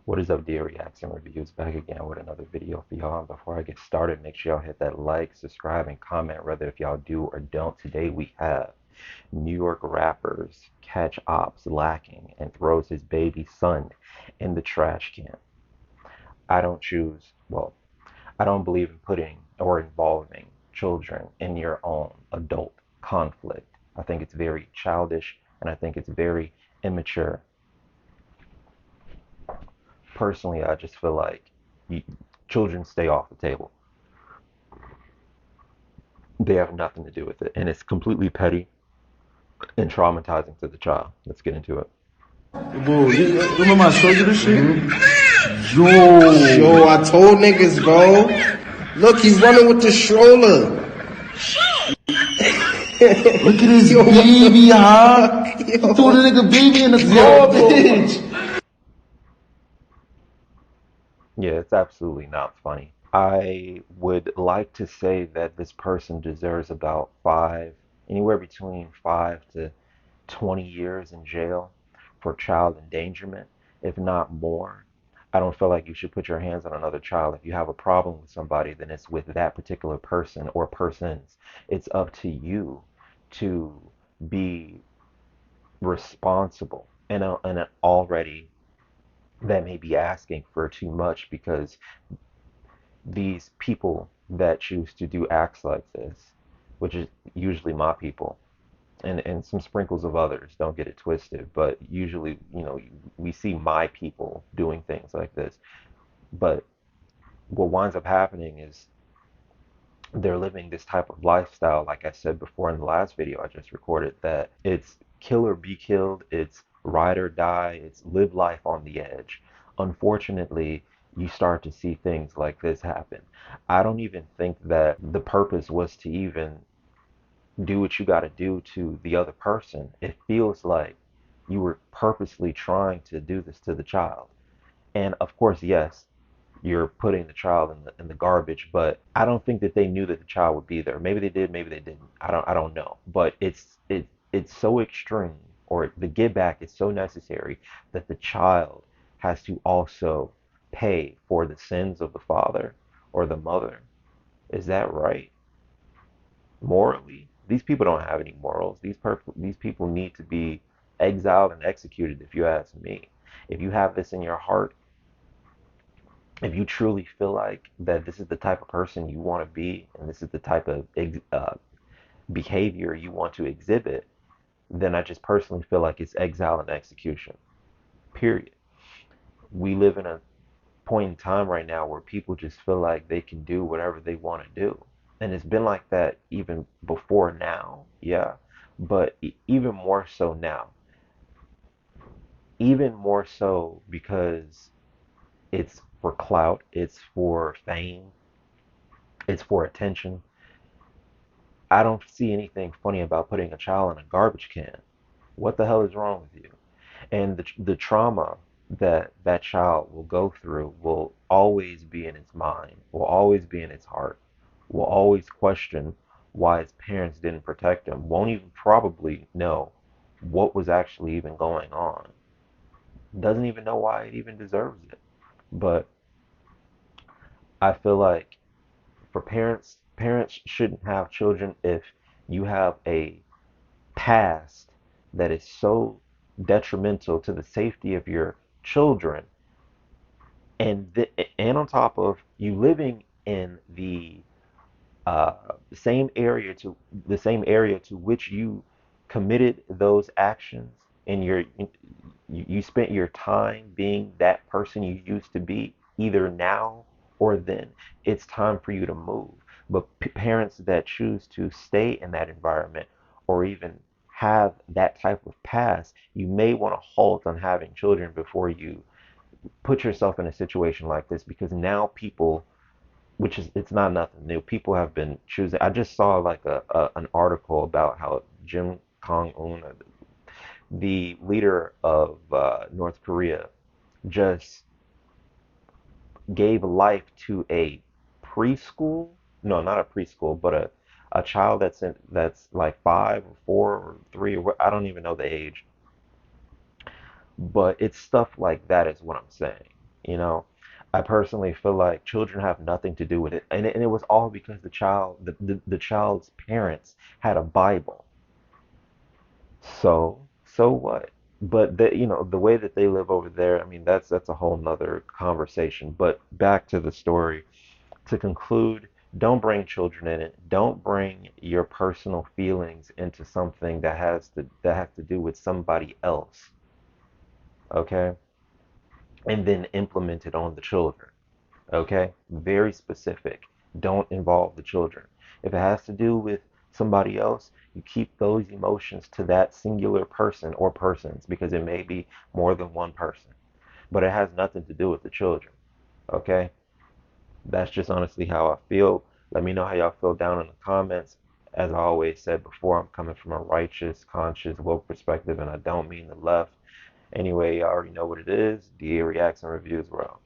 What is up, dear Reacts and Reviews? Back again with another video for y'all. And before I get started, make sure y'all hit that like, subscribe, and comment whether if y'all do or don't. Today we have New York rappers catch ops lacking and throws his baby son in the trash can. I don't choose, well, I don't believe in putting or involving children in your own adult conflict. I think it's very childish and I think it's very immature. Personally, I just feel like you, children stay off the table. They have nothing to do with it, and it's completely petty and traumatizing to the child. Let's get into it. Bro, you remember I showed you this shit? Yo, I told niggas, bro. Look, he's running with the stroller. Look at this Yo, baby, huh? He Yo. threw the nigga baby in the garbage. Yeah, it's absolutely not funny. I would like to say that this person deserves about anywhere between 5 to 20 years in jail for child endangerment, if not more. I don't feel like you should put your hands on another child. If you have a problem with somebody, then it's with that particular person or persons. It's up to you to be responsible. And already that may be asking for too much because these people that choose to do acts like this, which is usually my people, and some sprinkles of others, don't get it twisted, but usually, we see my people doing things like this. But what winds up happening is they're living this type of lifestyle, like I said before in the last video I just recorded, that it's kill or be killed, it's ride or die, it's live life on the edge. Unfortunately, you start to see things like this happen. I don't even think that the purpose was to even do what you got to do to the other person. It feels like you were purposely trying to do this to the child. And of course, yes, you're putting the child in the garbage, but I don't think that they knew that the child would be there. Maybe they did, maybe they didn't. I don't know. But it's so extreme, or the give back is so necessary that the child has to also pay for the sins of the father or the mother. Is that right? Morally, these people don't have any morals. These people need to be exiled and executed, if you ask me. If you have this in your heart, if you truly feel like that this is the type of person you want to be and this is the type of behavior you want to exhibit, then I just personally feel like it's exile and execution. Period. We live in a point in time right now where people just feel like they can do whatever they want to do. And it's been like that even before now, yeah, but even more so now. Even more so because it's for clout, it's for fame, it's for attention. I don't see anything funny about putting a child in a garbage can. What the hell is wrong with you? And the trauma that that child will go through will always be in its mind, will always be in its heart, will always question why his parents didn't protect him, won't even probably know what was actually even going on, doesn't even know why it even deserves it. But I feel like for parents shouldn't have children if you have a past that is so detrimental to the safety of your children, and on top of you living in uh, the same area to which you committed those actions, and you spent your time being that person you used to be, either now or then. It's time for you to move. But parents that choose to stay in that environment or even have that type of past, you may want to halt on having children before you put yourself in a situation like this, because now people, which is, it's not nothing new, people have been choosing. I just saw like an article about how Jim Kong Un, the leader of North Korea, just gave life to a preschool, no, not a preschool, but a child that's like 5 or 4 or 3, or I don't even know the age. But it's stuff like that is what I'm saying. You know, I personally feel like children have nothing to do with it, and it was all because the child's parents had a Bible. So what? But the way that they live over there, I mean, that's a whole nother conversation. But back to the story. To conclude, don't bring children in it. Don't bring your personal feelings into something that has to do with somebody else, okay? And then implement it on the children, okay? Very specific. Don't involve the children. If it has to do with somebody else, you keep those emotions to that singular person or persons because it may be more than one person, but it has nothing to do with the children, okay? That's just honestly how I feel. Let me know how y'all feel down in the comments. As I always said before, I'm coming from a righteous, conscious, woke perspective, and I don't mean the left. Anyway, you already know what it is. DA Reacts and Reviews, bro.